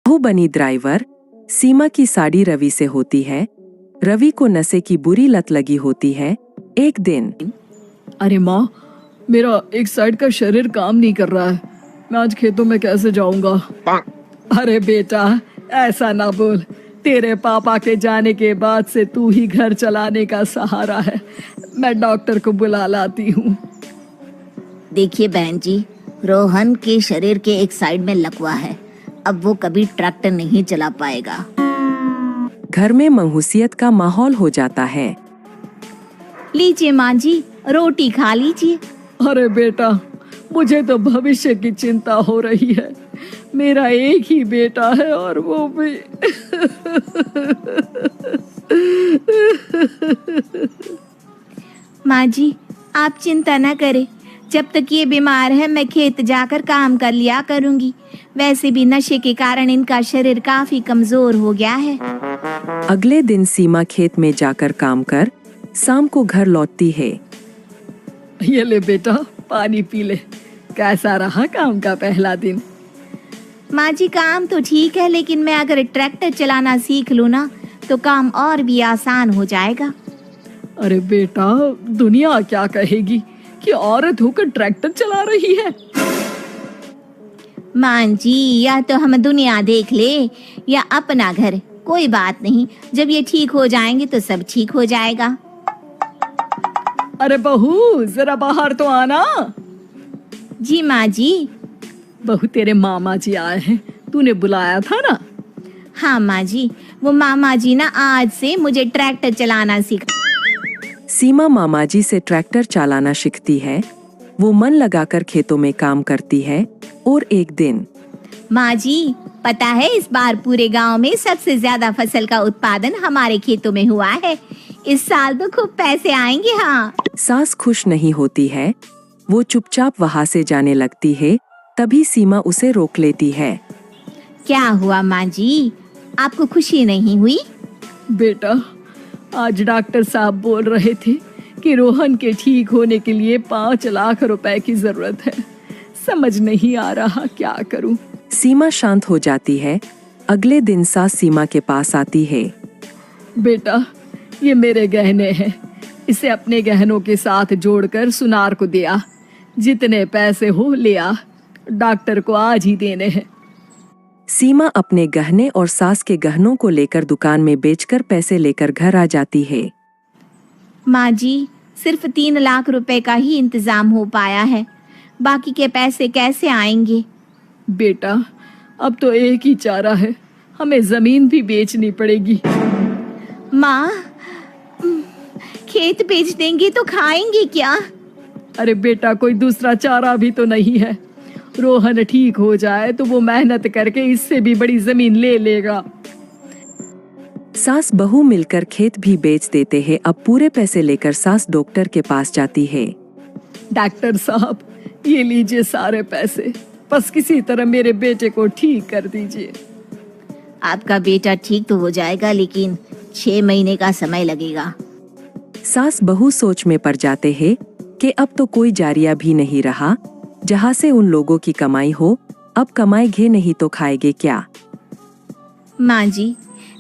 बहू बनी ड्राइवर। सीमा की साड़ी रवि से होती है। रवि को नशे की बुरी लत लगी होती है। एक दिन, अरे माँ, मेरा एक साइड का शरीर काम नहीं कर रहा है। मैं आज खेतों में कैसे जाऊंगा? अरे बेटा, ऐसा ना बोल। तेरे पापा के जाने के बाद से तू ही घर चलाने का सहारा है। मैं डॉक्टर को बुला लाती हूँ। देखिए बहन जी, रोहन के शरीर के एक साइड में लकवा है। अब वो कभी ट्रैक्टर नहीं चला पाएगा। घर में मंहूसियत का माहौल हो जाता है। लीजिए माँ जी, रोटी खा लीजिए। अरे बेटा, मुझे तो भविष्य की चिंता हो रही है। मेरा एक ही बेटा है और वो भी माँ जी, आप चिंता न करें। जब तक ये बीमार है मैं खेत जाकर काम कर लिया करूंगी। वैसे भी नशे के कारण इनका शरीर काफी कमजोर हो गया है। अगले दिन सीमा खेत में जाकर काम कर शाम को घर लौटती है। ये ले बेटा, पानी पी ले। कैसा रहा काम का पहला दिन? माँ जी, काम तो ठीक है, लेकिन मैं अगर ट्रैक्टर चलाना सीख लूँ ना तो काम और भी आसान हो जाएगा। अरे बेटा, दुनिया क्या कहेगी कि औरत होकर ट्रैक्टर चला रही है। माँ जी, या तो हम दुनिया देख ले या अपना घर, कोई बात नहीं। जब ये ठीक हो जाएंगे तो सब ठीक हो जाएगा। अरे बहू, जरा बाहर तो आना। जी माँ जी। बहू, तेरे मामा जी आए हैं, तूने बुलाया था ना? हाँ माँ जी, वो मामा जी ना आज से मुझे ट्रैक्टर चलाना सिखा। सीमा मामाजी से ट्रैक्टर चलाना सीखती है। वो मन लगाकर खेतों में काम करती है। और एक दिन, माँ जी, पता है इस बार पूरे गांव में सबसे ज्यादा फसल का उत्पादन हमारे खेतों में हुआ है। इस साल तो खूब पैसे आएंगे। हाँ। सास खुश नहीं होती है। वो चुपचाप वहाँ से जाने लगती है। तभी सीमा उसे रोक लेती है। क्या हुआ माँ जी, आपको खुशी नहीं हुई? बेटा, आज डॉक्टर साहब बोल रहे थे कि रोहन के ठीक होने के लिए 5 लाख रुपए की जरूरत है। समझ नहीं आ रहा क्या करूं। सीमा शांत हो जाती है। अगले दिन सास सीमा के पास आती है। बेटा, ये मेरे गहने हैं। इसे अपने गहनों के साथ जोड़कर सुनार को दिया। जितने पैसे हो ले आ। डॉक्टर को आज ही देने हैं। सीमा अपने गहने और सास के गहनों को लेकर दुकान में बेचकर पैसे लेकर घर आ जाती है। माँ जी, सिर्फ 3 लाख रुपए का ही इंतजाम हो पाया है। बाकी के पैसे कैसे आएंगे? बेटा, अब तो एक ही चारा है, हमें जमीन भी बेचनी पड़ेगी। माँ, खेत बेच देंगे तो खाएंगे क्या? अरे बेटा, कोई दूसरा चारा भी तो नहीं है। रोहन ठीक हो जाए तो वो मेहनत करके इससे भी बड़ी जमीन ले लेगा। सास बहू मिलकर खेत भी बेच देते हैं। अब पूरे पैसे लेकर सास डॉक्टर के पास जाती है। डॉक्टर साहब, ये लीजिए सारे पैसे। बस किसी तरह मेरे बेटे को ठीक कर दीजिए। आपका बेटा ठीक तो हो जाएगा, लेकिन 6 महीने का समय लगेगा। सास बहू सोच में पड़ जाते हैं कि अब तो कोई जारिया भी नहीं रहा जहाँ से उन लोगों की कमाई हो। अब कमाएंगे नहीं तो खाएंगे क्या? माँ जी,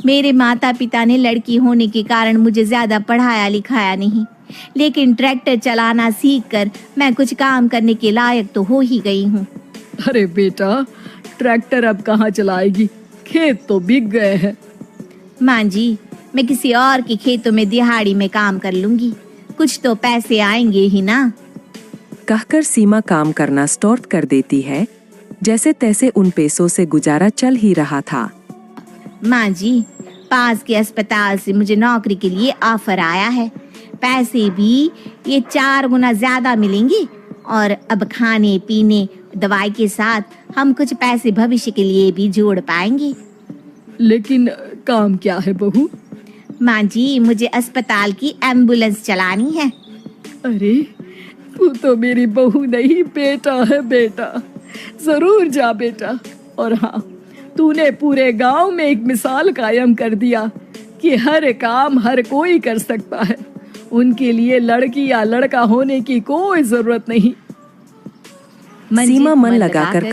मेरे माता पिता ने लड़की होने के कारण मुझे ज्यादा पढ़ाया लिखाया नहीं, लेकिन ट्रैक्टर चलाना सीखकर मैं कुछ काम करने के लायक तो हो ही गई हूँ। अरे बेटा, ट्रैक्टर अब कहाँ चलाएगी? खेत तो बिक गए हैं। माँ जी, मैं किसी और के खेतों में दिहाड़ी में काम कर लूंगी। कुछ तो पैसे आएंगे ही ना। कहकर सीमा काम करना स्टार्ट कर देती है। जैसे तैसे उन पैसों से गुजारा चल ही रहा था। माँ जी, पास के अस्पताल से मुझे नौकरी के लिए ऑफर आया है। पैसे भी ये 4 गुना ज्यादा मिलेंगे और अब खाने पीने दवाई के साथ हम कुछ पैसे भविष्य के लिए भी जोड़ पाएंगे। लेकिन काम क्या है बहू? माँ जी, मुझे अस्पताल की एम्बुलेंस चलानी है। अरे, तू तो मेरी बहू नहीं, बेटा है। बेटा, जरूर जा बेटा। और हाँ, तूने पूरे गांव में एक मिसाल कायम कर दिया कि हर काम हर कोई कर सकता है। उनके लिए लड़की या लड़का होने की कोई जरूरत नहीं। सीमा मन लगाकर